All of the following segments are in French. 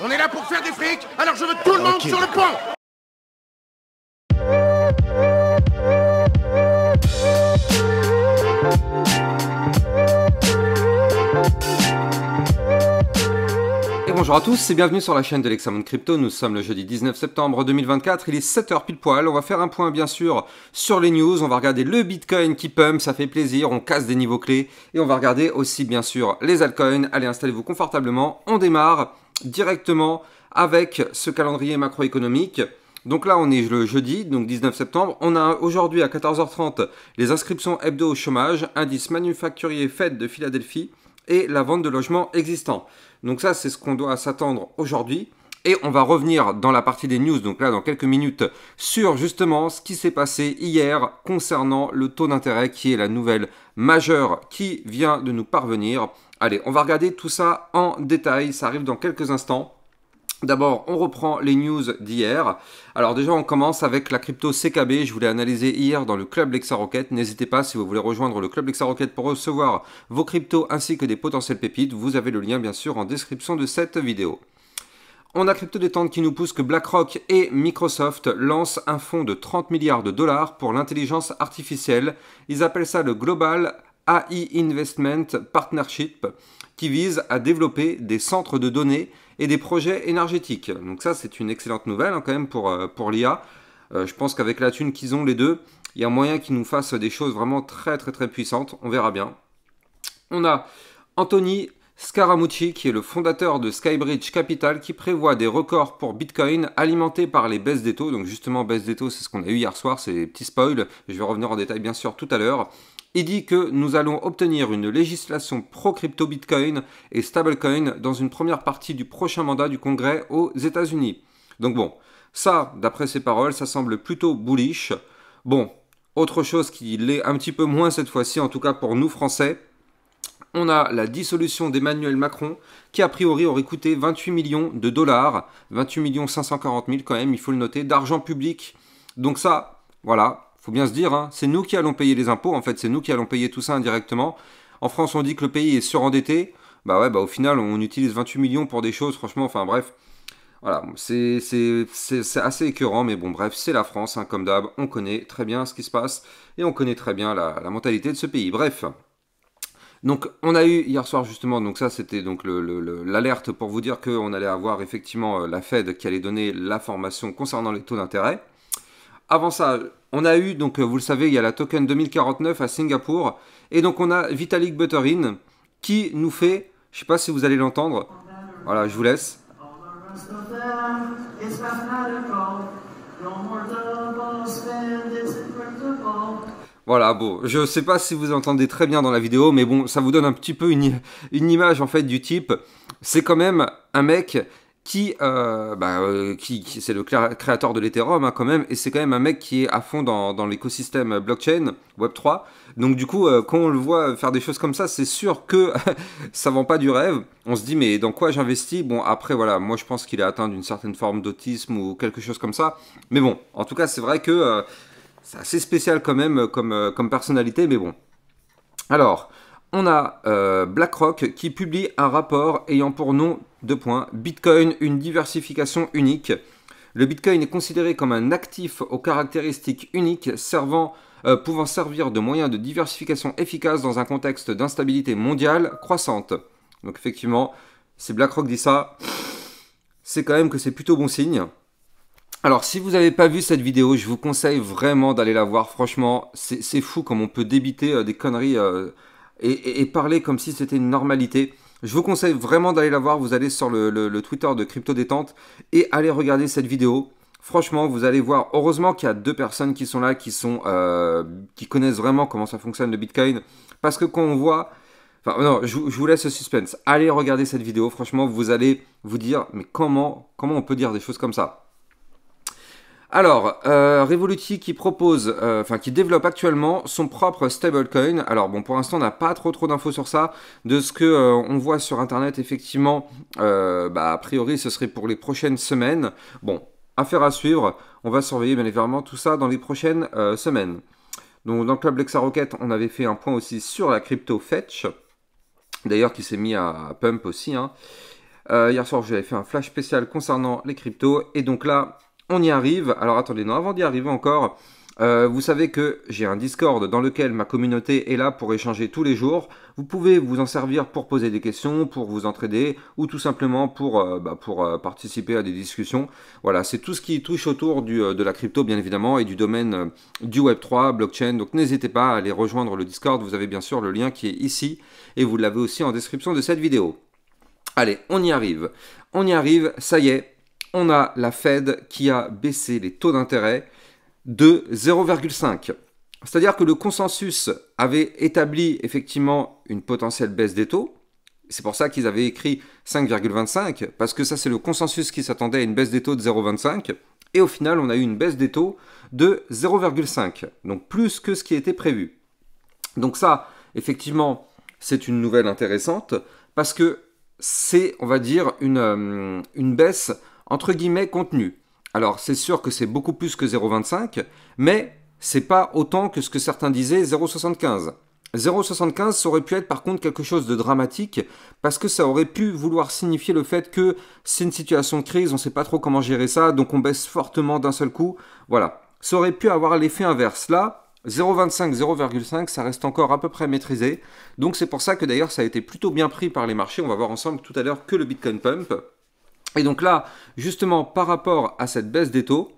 On est là pour faire des frics, alors je veux tout le monde sur le pont. Et bonjour à tous et bienvenue sur la chaîne de l'Hexamone Crypto. Nous sommes le jeudi 19 septembre 2024, il est 7h pile poil. On va faire un point bien sûr sur les news, on va regarder le Bitcoin qui pump, ça fait plaisir, on casse des niveaux clés. Et on va regarder aussi bien sûr les altcoins. Allez, installez-vous confortablement, on démarre directement avec ce calendrier macroéconomique. Donc là on est le jeudi, donc 19 septembre, on a aujourd'hui à 14h30 les inscriptions hebdo au chômage, indice manufacturier Fed de Philadelphie et la vente de logements existants. Donc ça c'est ce qu'on doit s'attendre aujourd'hui. Et on va revenir dans la partie des news, donc là dans quelques minutes, sur justement ce qui s'est passé hier concernant le taux d'intérêt qui est la nouvelle majeure qui vient de nous parvenir. Allez, on va regarder tout ça en détail, ça arrive dans quelques instants. D'abord, on reprend les news d'hier. Alors déjà, on commence avec la crypto CKB. Je voulais analyser hier dans le club LexaRocket. N'hésitez pas, si vous voulez rejoindre le club LexaRocket pour recevoir vos cryptos ainsi que des potentielles pépites. Vous avez le lien, bien sûr, en description de cette vidéo. On a Crypto Détente qui nous pousse que BlackRock et Microsoft lancent un fonds de 30 milliards de dollars pour l'intelligence artificielle. Ils appellent ça le Global AI Investment Partnership, qui vise à développer des centres de données et des projets énergétiques. Donc ça, c'est une excellente nouvelle quand même pour l'IA. Je pense qu'avec la thune qu'ils ont les deux, il y a moyen qu'ils nous fassent des choses vraiment très puissantes. On verra bien. On a Anthony Scaramucci, qui est le fondateur de Skybridge Capital, qui prévoit des records pour Bitcoin alimentés par les baisses des taux. Donc justement, baisse des taux, c'est ce qu'on a eu hier soir, c'est des petits spoils. Je vais revenir en détail bien sûr tout à l'heure. Il dit que nous allons obtenir une législation pro-crypto Bitcoin et stablecoin dans une première partie du prochain mandat du Congrès aux États-Unis. Donc bon, ça, d'après ses paroles, ça semble plutôt bullish. Bon, autre chose qui l'est un petit peu moins cette fois-ci, en tout cas pour nous Français, on a la dissolution d'Emmanuel Macron qui a priori aurait coûté 28 millions de dollars, 28 540 000 quand même, il faut le noter, d'argent public. Donc ça, voilà. Faut bien se dire, hein, c'est nous qui allons payer les impôts, en fait, c'est nous qui allons payer tout ça indirectement. En France, on dit que le pays est surendetté. Bah ouais, bah au final, on utilise 28 millions pour des choses, franchement, enfin bref. Voilà, c'est assez écœurant, mais bon, bref, c'est la France, hein, comme d'hab. On connaît très bien ce qui se passe et on connaît très bien la mentalité de ce pays. Bref. Donc, on a eu hier soir, justement, donc ça, c'était donc l'alerte pour vous dire qu'on allait avoir effectivement la Fed qui allait donner l'information concernant les taux d'intérêt. Avant ça, on a eu, donc vous le savez, il y a la token 2049 à Singapour. Et donc on a Vitalik Buterin qui nous fait, je ne sais pas si vous allez l'entendre. Voilà, je vous laisse. Voilà, bon, je ne sais pas si vous entendez très bien dans la vidéo, mais bon, ça vous donne un petit peu une image en fait du type. C'est quand même un mec qui c'est le créateur de l'Ethereum quand même, et c'est quand même un mec qui est à fond dans l'écosystème blockchain, Web3. Donc du coup, quand on le voit faire des choses comme ça, c'est sûr que ça vend pas du rêve. On se dit, mais dans quoi j'investis? Bon, après, voilà, moi je pense qu'il est atteint d'une certaine forme d'autisme ou quelque chose comme ça. Mais bon, en tout cas, c'est vrai que c'est assez spécial quand même comme personnalité, mais bon. Alors, on a BlackRock qui publie un rapport ayant pour nom Bitcoin, une diversification unique. Le Bitcoin est considéré comme un actif aux caractéristiques uniques pouvant servir de moyen de diversification efficace dans un contexte d'instabilité mondiale croissante. Donc effectivement, si BlackRock dit ça, c'est quand même que c'est plutôt bon signe. Alors, si vous n'avez pas vu cette vidéo, je vous conseille vraiment d'aller la voir. Franchement, c'est fou comme on peut débiter des conneries et parler comme si c'était une normalité. Je vous conseille vraiment d'aller la voir. Vous allez sur le Twitter de Crypto Détente et allez regarder cette vidéo. Franchement, vous allez voir. Heureusement qu'il y a deux personnes qui sont là, qui connaissent vraiment comment ça fonctionne le Bitcoin. Parce que quand on voit... Enfin, non, je vous laisse le suspense. Allez regarder cette vidéo. Franchement, vous allez vous dire, mais comment on peut dire des choses comme ça? Alors, Revoluti qui propose, qui développe actuellement son propre stablecoin. Alors bon, pour l'instant, on n'a pas trop d'infos sur ça. De ce que on voit sur Internet, effectivement, a priori, ce serait pour les prochaines semaines. Bon, affaire à suivre. On va surveiller bien évidemment tout ça dans les prochaines semaines. Donc, dans le club LexaRocket, on avait fait un point aussi sur la crypto Fetch. D'ailleurs, qui s'est mis à pump aussi, hein. Hier soir, j'avais fait un flash spécial concernant les cryptos. Et donc là, on y arrive. Alors attendez, non, avant d'y arriver encore, vous savez que j'ai un Discord dans lequel ma communauté est là pour échanger tous les jours. Vous pouvez vous en servir pour poser des questions, pour vous entraider ou tout simplement pour participer à des discussions. Voilà, c'est tout ce qui touche autour de la crypto bien évidemment et du domaine du Web3, blockchain. Donc n'hésitez pas à aller rejoindre le Discord. Vous avez bien sûr le lien qui est ici et vous l'avez aussi en description de cette vidéo. Allez, on y arrive. On y arrive, ça y est. On a la Fed qui a baissé les taux d'intérêt de 0,5. C'est-à-dire que le consensus avait établi effectivement une potentielle baisse des taux. C'est pour ça qu'ils avaient écrit 5,25, parce que ça c'est le consensus qui s'attendait à une baisse des taux de 0,25. Et au final, on a eu une baisse des taux de 0,5, donc plus que ce qui était prévu. Donc ça, effectivement, c'est une nouvelle intéressante, parce que c'est, on va dire, une baisse entre guillemets contenue. Alors, c'est sûr que c'est beaucoup plus que 0,25, mais c'est pas autant que ce que certains disaient 0,75. 0,75, ça aurait pu être par contre quelque chose de dramatique, parce que ça aurait pu vouloir signifier le fait que c'est une situation de crise, on ne sait pas trop comment gérer ça, donc on baisse fortement d'un seul coup. Voilà, ça aurait pu avoir l'effet inverse. Là, 0,25, 0,5, ça reste encore à peu près maîtrisé. Donc c'est pour ça que d'ailleurs ça a été plutôt bien pris par les marchés. On va voir ensemble tout à l'heure que le Bitcoin pump. Et donc là, justement, par rapport à cette baisse des taux,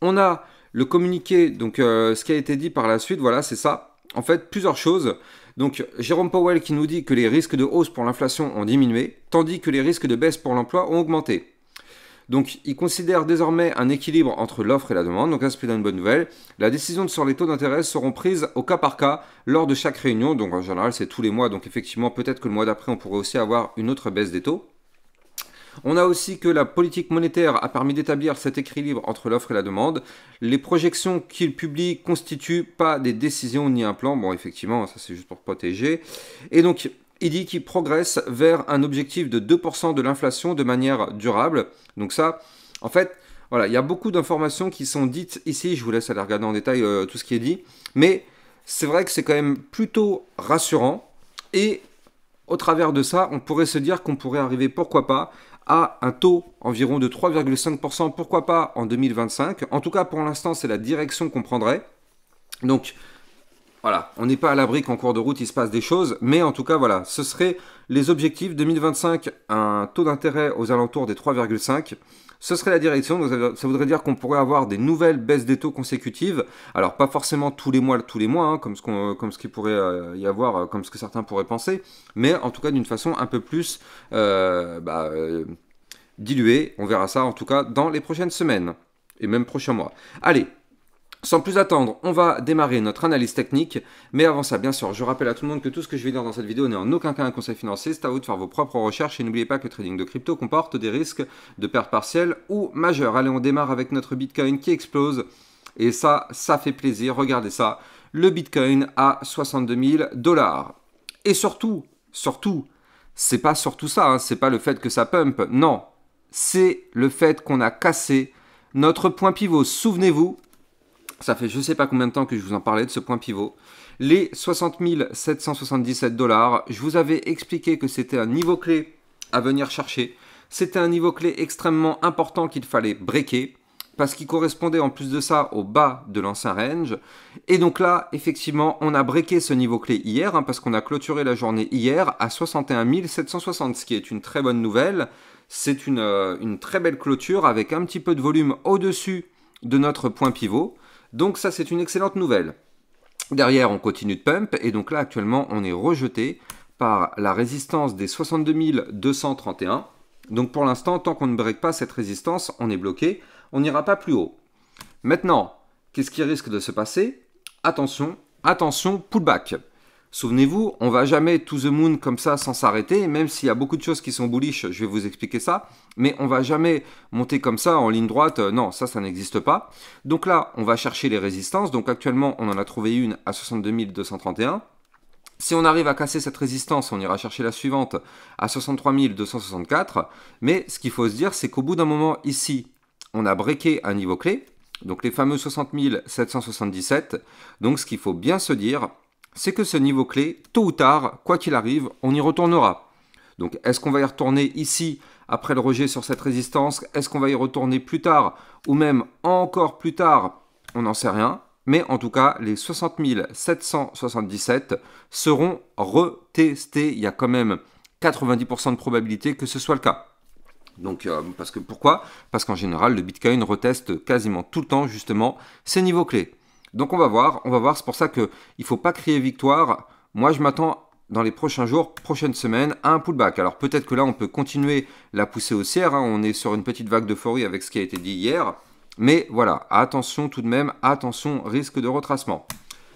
on a le communiqué, donc ce qui a été dit par la suite, voilà, c'est ça. En fait, plusieurs choses. Donc, Jérôme Powell qui nous dit que les risques de hausse pour l'inflation ont diminué, tandis que les risques de baisse pour l'emploi ont augmenté. Donc, il considère désormais un équilibre entre l'offre et la demande. Donc, ça, c'est plutôt une bonne nouvelle. La décision sur les taux d'intérêt seront prises au cas par cas lors de chaque réunion. Donc, en général, c'est tous les mois. Donc, effectivement, peut-être que le mois d'après, on pourrait aussi avoir une autre baisse des taux. On a aussi que la politique monétaire a permis d'établir cet équilibre entre l'offre et la demande. Les projections qu'il publie constituent pas des décisions ni un plan. Bon, effectivement, ça c'est juste pour protéger. Et donc, il dit qu'il progresse vers un objectif de 2% de l'inflation de manière durable. Donc ça, en fait, voilà, il y a beaucoup d'informations qui sont dites ici. Je vous laisse aller regarder en détail tout ce qui est dit. Mais c'est vrai que c'est quand même plutôt rassurant. Et au travers de ça, on pourrait se dire qu'on pourrait arriver, pourquoi pas, à un taux environ de 3,5%, pourquoi pas en 2025. En tout cas, pour l'instant, c'est la direction qu'on prendrait. Donc, voilà, on n'est pas à l'abri qu'en cours de route, il se passe des choses. Mais en tout cas, voilà, ce seraient les objectifs. 2025, un taux d'intérêt aux alentours des 3,5%. Ce serait la direction, donc ça voudrait dire qu'on pourrait avoir des nouvelles baisses des taux consécutives. Alors pas forcément tous les mois, hein, comme ce qu'il pourrait y avoir, comme ce que certains pourraient penser, mais en tout cas d'une façon un peu plus diluée. On verra ça en tout cas dans les prochaines semaines et même prochains mois. Allez, sans plus attendre, on va démarrer notre analyse technique. Mais avant ça, bien sûr, je rappelle à tout le monde que tout ce que je vais dire dans cette vidéo n'est en aucun cas un conseil financier. C'est à vous de faire vos propres recherches. Et n'oubliez pas que le trading de crypto comporte des risques de perte partielle ou majeure. Allez, on démarre avec notre Bitcoin qui explose. Et ça fait plaisir. Regardez ça. Le Bitcoin à 62 000 $. Et surtout, c'est pas surtout ça. Hein, c'est pas le fait que ça pump. Non, c'est le fait qu'on a cassé notre point pivot. Souvenez-vous. Ça fait je ne sais pas combien de temps que je vous en parlais de ce point pivot. Les 60 777 $, je vous avais expliqué que c'était un niveau clé à venir chercher. C'était un niveau clé extrêmement important qu'il fallait breaker parce qu'il correspondait en plus de ça au bas de l'ancien range. Et donc là, effectivement, on a breaké ce niveau clé hier hein, parce qu'on a clôturé la journée hier à 61 760, ce qui est une très bonne nouvelle. C'est une très belle clôture avec un petit peu de volume au-dessus de notre point pivot. Donc ça, c'est une excellente nouvelle. Derrière, on continue de pump. Et donc là, actuellement, on est rejeté par la résistance des 62 231. Donc pour l'instant, tant qu'on ne break pas cette résistance, on est bloqué. On n'ira pas plus haut. Maintenant, qu'est-ce qui risque de se passer? Attention, pullback. Souvenez-vous, on ne va jamais to the moon comme ça sans s'arrêter, même s'il y a beaucoup de choses qui sont bullish, je vais vous expliquer ça, mais on ne va jamais monter comme ça en ligne droite, non, ça n'existe pas. Donc là, on va chercher les résistances, donc actuellement, on en a trouvé une à 62 231. Si on arrive à casser cette résistance, on ira chercher la suivante à 63 264, mais ce qu'il faut se dire, c'est qu'au bout d'un moment, ici, on a breaké un niveau clé, donc les fameux 60 777, donc ce qu'il faut bien se dire, c'est que ce niveau clé, tôt ou tard, quoi qu'il arrive, on y retournera. Donc, est-ce qu'on va y retourner ici après le rejet sur cette résistance. Est-ce qu'on va y retourner plus tard ou même encore plus tard? On n'en sait rien. Mais en tout cas, les 60 777 seront retestés. Il y a quand même 90% de probabilité que ce soit le cas. Donc, pourquoi? Parce qu'en général, le Bitcoin reteste quasiment tout le temps, justement, ces niveaux clés. Donc, on va voir. C'est pour ça qu'il ne faut pas crier victoire. Moi, je m'attends dans les prochains jours, prochaines semaines, à un pullback. Alors, peut-être que là, on peut continuer la poussée haussière. On est sur une petite vague d'euphorie avec ce qui a été dit hier. Mais voilà, attention tout de même, attention, risque de retracement.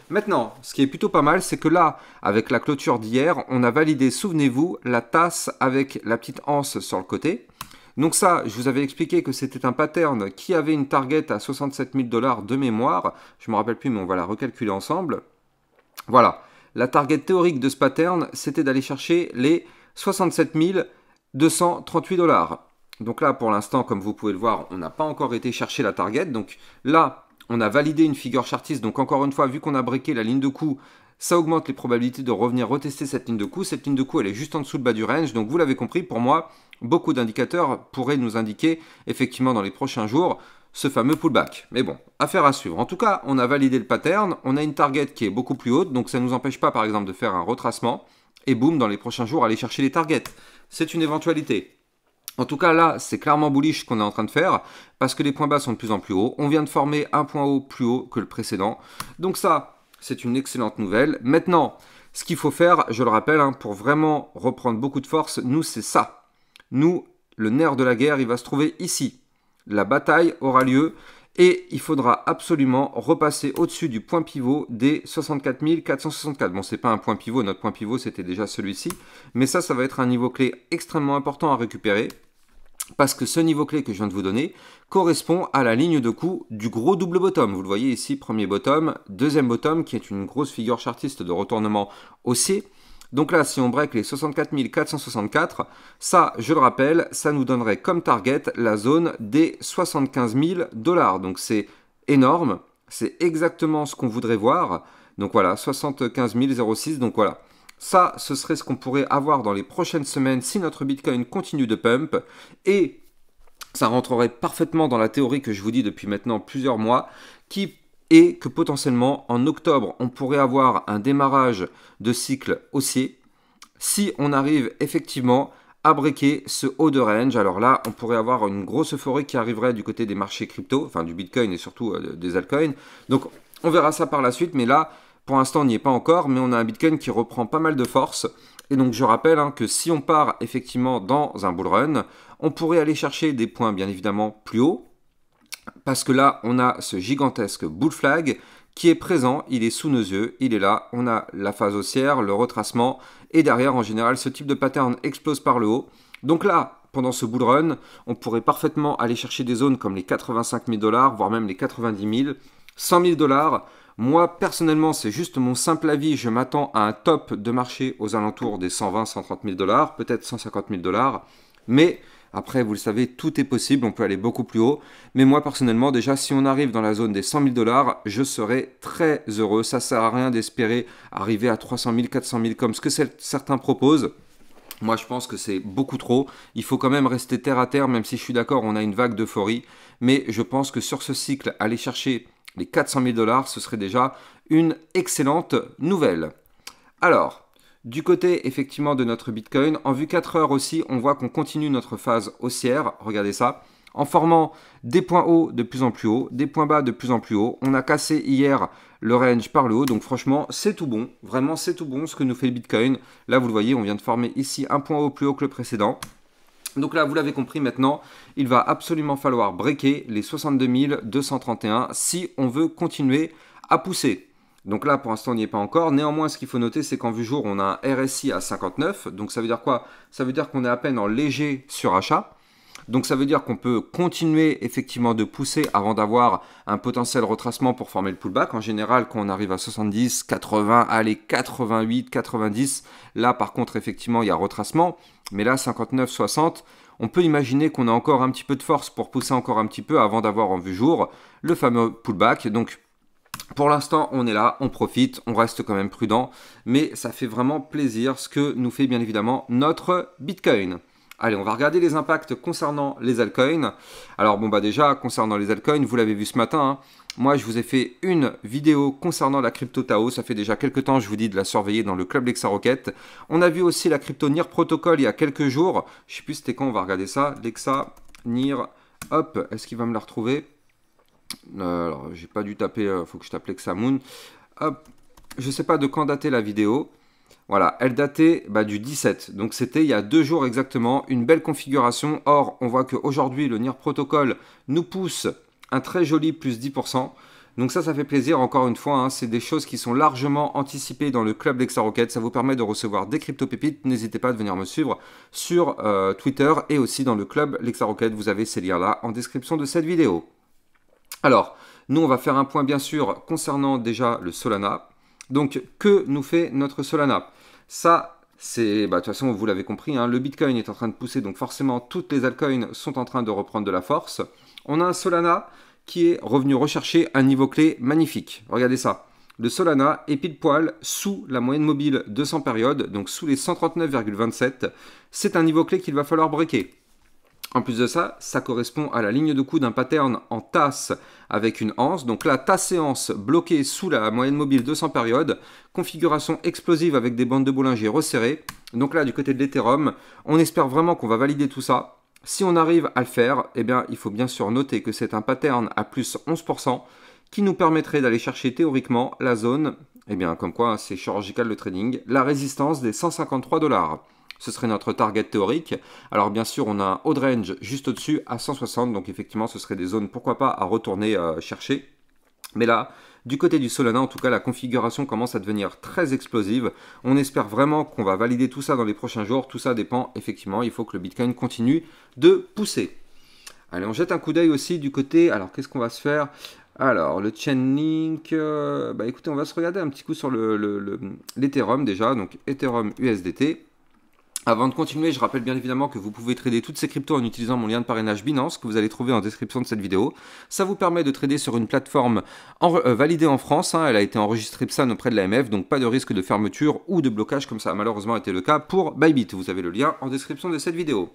Maintenant, ce qui est plutôt pas mal, c'est que là, avec la clôture d'hier, on a validé, souvenez-vous, la tasse avec la petite anse sur le côté. Donc ça, je vous avais expliqué que c'était un pattern qui avait une target à 67 000 $ de mémoire. Je ne me rappelle plus, mais on va la recalculer ensemble. Voilà, la target théorique de ce pattern, c'était d'aller chercher les 67 238 $. Donc là, pour l'instant, comme vous pouvez le voir, on n'a pas encore été chercher la target. Donc là, on a validé une figure chartiste. Donc encore une fois, vu qu'on a breaké la ligne de coup, ça augmente les probabilités de revenir retester cette ligne de coup. Cette ligne de coup, elle est juste en dessous le bas du range. Donc vous l'avez compris, pour moi, beaucoup d'indicateurs pourraient nous indiquer, effectivement, dans les prochains jours, ce fameux pullback. Mais bon, affaire à suivre. En tout cas, on a validé le pattern. On a une target qui est beaucoup plus haute. Donc ça ne nous empêche pas, par exemple, de faire un retracement. Et boum, dans les prochains jours, aller chercher les targets. C'est une éventualité. En tout cas, là, c'est clairement bullish qu'on est en train de faire parce que les points bas sont de plus en plus hauts. On vient de former un point haut plus haut que le précédent. Donc ça, c'est une excellente nouvelle. Maintenant, ce qu'il faut faire, je le rappelle, pour vraiment reprendre beaucoup de force, nous, c'est ça. Nous, le nerf de la guerre, il va se trouver ici. La bataille aura lieu et il faudra absolument repasser au-dessus du point pivot des 64 464. Bon, c'est pas un point pivot, notre point pivot, c'était déjà celui-ci. Mais ça va être un niveau clé extrêmement important à récupérer. Parce que ce niveau clé que je viens de vous donner correspond à la ligne de coup du gros double bottom. Vous le voyez ici, premier bottom, deuxième bottom qui est une grosse figure chartiste de retournement haussier. Donc là, si on break les 64 464, ça, je le rappelle, ça nous donnerait comme target la zone des 75 000 $. Donc c'est énorme, c'est exactement ce qu'on voudrait voir. Donc voilà, 75 006, donc voilà. Ça, ce serait ce qu'on pourrait avoir dans les prochaines semaines si notre Bitcoin continue de pump. Et ça rentrerait parfaitement dans la théorie que je vous dis depuis maintenant plusieurs mois, qui est que potentiellement en octobre, on pourrait avoir un démarrage de cycle haussier si on arrive effectivement à breaker ce haut de range. Alors là, on pourrait avoir une grosse euphorie qui arriverait du côté des marchés crypto, enfin du Bitcoin et surtout des altcoins. Donc on verra ça par la suite, mais là, pour l'instant, on n'y est pas encore, mais on a un Bitcoin qui reprend pas mal de force. Et donc, je rappelle que si on part effectivement dans un bull run, on pourrait aller chercher des points bien évidemment plus hauts. Parce que là, on a ce gigantesque bull flag qui est présent, il est sous nos yeux, il est là. On a la phase haussière, le retracement. Et derrière, en général, ce type de pattern explose par le haut. Donc là, pendant ce bull run, on pourrait parfaitement aller chercher des zones comme les 85 000 $, voire même les 90 000, 100 000 $. Moi, personnellement, c'est juste mon simple avis. Je m'attends à un top de marché aux alentours des 120 130 000 $, peut-être 150 000 $. Mais après, vous le savez, tout est possible. On peut aller beaucoup plus haut. Mais moi, personnellement, déjà, si on arrive dans la zone des 100 000 $, je serai très heureux. Ça ne sert à rien d'espérer arriver à 300 000, 400 000 comme ce que certains proposent. Moi, je pense que c'est beaucoup trop. Il faut quand même rester terre à terre, même si je suis d'accord, on a une vague d'euphorie. Mais je pense que sur ce cycle, aller chercher les 400 000 $, ce serait déjà une excellente nouvelle. Alors, du côté effectivement de notre Bitcoin, en vue 4 heures aussi, on voit qu'on continue notre phase haussière. Regardez ça. En formant des points hauts de plus en plus hauts, des points bas de plus en plus hauts. On a cassé hier le range par le haut. Donc franchement, c'est tout bon. Vraiment, c'est tout bon ce que nous fait le Bitcoin. Là, vous le voyez, on vient de former ici un point haut plus haut que le précédent. Donc là, vous l'avez compris maintenant, il va absolument falloir breaker les 62 231 si on veut continuer à pousser. Donc là, pour l'instant, on n'y est pas encore. Néanmoins, ce qu'il faut noter, c'est qu'en vue jour, on a un RSI à 59. Donc ça veut dire quoi? Ça veut dire qu'on est à peine en léger surachat. Donc ça veut dire qu'on peut continuer effectivement de pousser avant d'avoir un potentiel retracement pour former le pullback. En général, quand on arrive à 70, 80, allez 88, 90, là par contre effectivement il y a retracement. Mais là 59, 60, on peut imaginer qu'on a encore un petit peu de force pour pousser encore un petit peu avant d'avoir en vue jour le fameux pullback. Donc pour l'instant, on est là, on profite, on reste quand même prudent, mais ça fait vraiment plaisir ce que nous fait bien évidemment notre Bitcoin. Allez, on va regarder les impacts concernant les altcoins. Alors bon, bah déjà, concernant les altcoins, vous l'avez vu ce matin, hein, moi, je vous ai fait une vidéo concernant la crypto Tao. Ça fait déjà quelques temps, je vous dis, de la surveiller dans le club LexaRocket. On a vu aussi la crypto NIR Protocol il y a quelques jours. Je ne sais plus c'était quand, on va regarder ça. Lexa, NIR, hop, est-ce qu'il va me la retrouver? Alors, j'ai pas dû taper, faut que je tape Lexamoon. Hop, je ne sais pas de quand datait la vidéo. Voilà, elle datait du 17, donc c'était il y a 2 jours exactement, une belle configuration. Or, on voit qu'aujourd'hui, le NIR Protocol nous pousse un très joli plus 10%. Donc ça fait plaisir, encore une fois, hein, c'est des choses qui sont largement anticipées dans le club LexaRocket. Ça vous permet de recevoir des crypto-pépites. N'hésitez pas à venir me suivre sur Twitter et aussi dans le club LexaRocket. Vous avez ces liens-là en description de cette vidéo. Alors, nous, on va faire un point, bien sûr, concernant déjà le Solana. Donc, que nous fait notre Solana? Ça, c'est, de toute façon, vous l'avez compris, hein, le Bitcoin est en train de pousser, donc forcément, toutes les altcoins sont en train de reprendre de la force. On a un Solana qui est revenu rechercher un niveau clé magnifique. Regardez ça. Le Solana est pile poil sous la moyenne mobile 200 périodes, donc sous les 139,27. C'est un niveau clé qu'il va falloir breaker. En plus de ça, ça correspond à la ligne de coup d'un pattern en tasse avec une anse. Donc là, tasse et anse bloquée sous la moyenne mobile 200 périodes. Configuration explosive avec des bandes de Bollinger resserrées. Donc là, du côté de l'Ethereum, on espère vraiment qu'on va valider tout ça. Si on arrive à le faire, eh bien, il faut bien sûr noter que c'est un pattern à plus 11% qui nous permettrait d'aller chercher théoriquement la zone, eh bien, comme quoi c'est chirurgical le trading, la résistance des 153 $. Ce serait notre target théorique. Alors bien sûr, on a un odd range juste au-dessus à 160, donc effectivement, ce serait des zones, pourquoi pas, à retourner chercher. Mais là, du côté du Solana, en tout cas, la configuration commence à devenir très explosive. On espère vraiment qu'on va valider tout ça dans les prochains jours. Tout ça dépend, effectivement, il faut que le Bitcoin continue de pousser. Allez, on jette un coup d'œil aussi du côté... Alors, qu'est-ce qu'on va se faire? Alors, le Chainlink... écoutez, on va se regarder un petit coup sur l'Ethereum déjà. Donc, Ethereum USDT. Avant de continuer, je rappelle bien évidemment que vous pouvez trader toutes ces cryptos en utilisant mon lien de parrainage Binance que vous allez trouver en description de cette vidéo. Ça vous permet de trader sur une plateforme validée en France. Hein, elle a été enregistrée PSAN auprès de l'AMF, donc pas de risque de fermeture ou de blocage comme ça a malheureusement été le cas pour Bybit. Vous avez le lien en description de cette vidéo.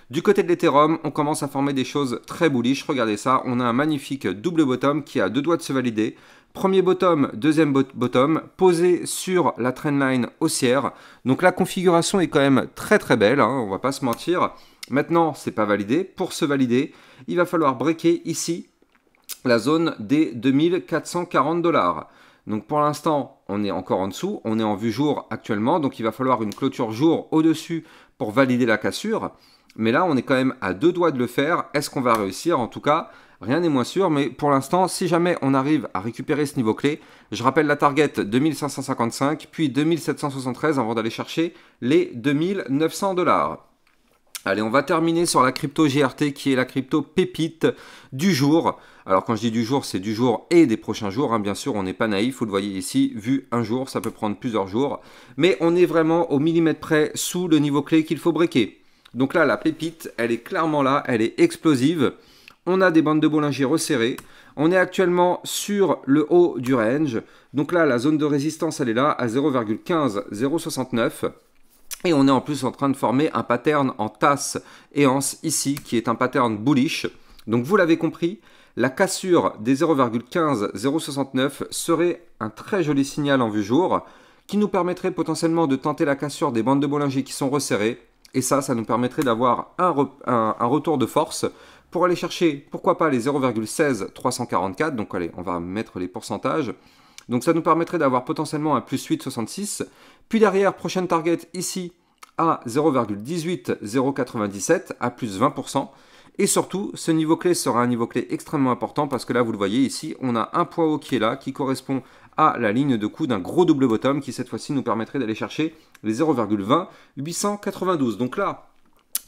Du côté de l'Ethereum, on commence à former des choses très bullish. Regardez ça, on a un magnifique double bottom qui a 2 doigts de se valider. Premier bottom, deuxième bottom, posé sur la trendline haussière. Donc la configuration est quand même très très belle, hein, on va pas se mentir. Maintenant, c'est pas validé. Pour se valider, il va falloir breaker ici la zone des 2440 $. Donc pour l'instant, on est encore en dessous, on est en vue jour actuellement, donc il va falloir une clôture jour au-dessus pour valider la cassure. Mais là, on est quand même à 2 doigts de le faire. Est-ce qu'on va réussir? En tout cas, rien n'est moins sûr. Mais pour l'instant, si jamais on arrive à récupérer ce niveau clé, je rappelle la target 2555, puis 2773 avant d'aller chercher les 2900 $. Allez, on va terminer sur la crypto GRT qui est la crypto pépite du jour. Alors quand je dis du jour, c'est du jour et des prochains jours. Hein. Bien sûr, on n'est pas naïf, vous le voyez ici, vu un jour, ça peut prendre plusieurs jours. Mais on est vraiment au millimètre près sous le niveau clé qu'il faut breaker. Donc là, la pépite, elle est clairement là, elle est explosive. On a des bandes de Bollinger resserrées. On est actuellement sur le haut du range. Donc là, la zone de résistance, elle est là, à 0,15069. Et on est en plus en train de former un pattern en tasse et anse ici, qui est un pattern bullish. Donc vous l'avez compris, la cassure des 0,15069 serait un très joli signal en vue jour, qui nous permettrait potentiellement de tenter la cassure des bandes de Bollinger qui sont resserrées. Et ça nous permettrait d'avoir un retour de force pour aller chercher, pourquoi pas, les 0,16344. Donc allez, on va mettre les pourcentages. Donc ça nous permettrait d'avoir potentiellement un plus 8,66. Puis derrière, prochaine target ici à 0,18097 à plus 20%. Et surtout, ce niveau clé sera un niveau clé extrêmement important parce que là, vous le voyez ici, on a un point haut qui est là, qui correspond à la ligne de coup d'un gros double bottom qui cette fois-ci nous permettrait d'aller chercher les 0,20892. Donc là,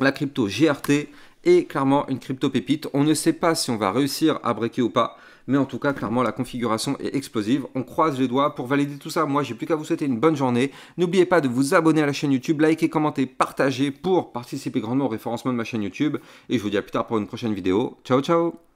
la crypto GRT est clairement une crypto pépite. On ne sait pas si on va réussir à breaker ou pas, mais en tout cas, clairement, la configuration est explosive. On croise les doigts pour valider tout ça. Moi, j'ai plus qu'à vous souhaiter une bonne journée. N'oubliez pas de vous abonner à la chaîne YouTube, liker, commenter, partager pour participer grandement au référencement de ma chaîne YouTube. Et je vous dis à plus tard pour une prochaine vidéo. Ciao, ciao!